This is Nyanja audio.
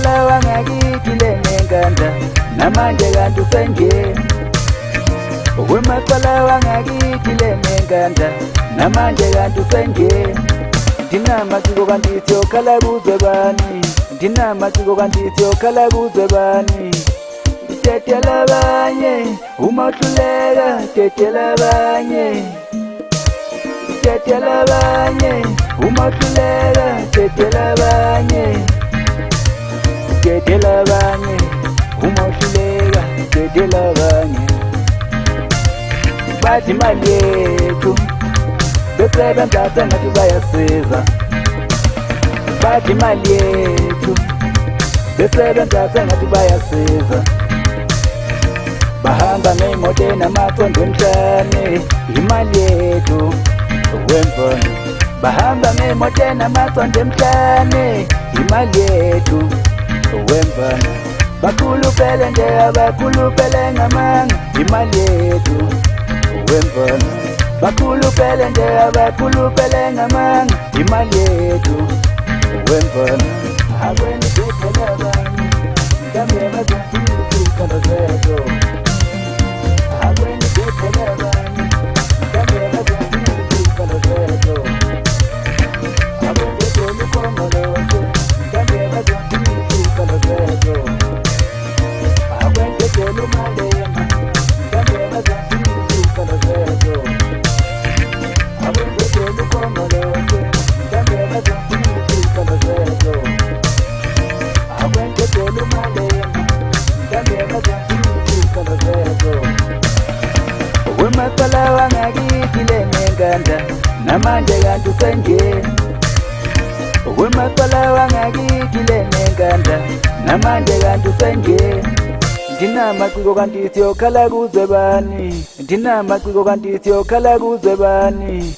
Wemaqala wangakitile nenganda namanje kanti usengena. Wemaqala wangakitile nenganda namanje kanti usengena. Ndinamasiko kanti siyokhala kuze bani, ndinamasiko kanti siyokhala kuze bani. Tetela abanye uma uhluleka, tetela abanye. Tetela abanye uma uhluleka, tetela abanye. Tetela abanye uma uhluleka, tetela abanye. Bathi imali yethu besebenza sengathi bayasiza. Bathi imali yethu besebenza sengathi bayasiza. Bahamba ngemoto enamaqondo emhlane, imali yethu wemvana. Bahamba ngemoto enamaqondo emhlane, imali yethu wemvana. Bakhulupele nje abakhulupele ngamanga, imali yethu wemvana. Bakhulupele nje abakhulupele ngamanga, imali yethu wemvana. Akweni bethela abanye mhlambe bazofika ukhala zethu. Akweni bethela abanye mhlambe bazofika ukhala zethu. Akweni bethela ukhongolose mhlambe bazofika ukhala zethu. Akweni bethela umalema mhlambe bazofika ukhala zethu. Akweni bethela ukhongolose mhlambe bazofika ukhala zethu. Akweni bethela umalema mhlambe bazofika ukhala zethu. Wemaqala wangakitile nenganda namanje kanti usengena. Wemaqala wangakitile nenganda namanje kanti usengena. Ndinamaciko kanti siyokhala kuze bani, ndinamaciko kanti siyokhala kuze bani.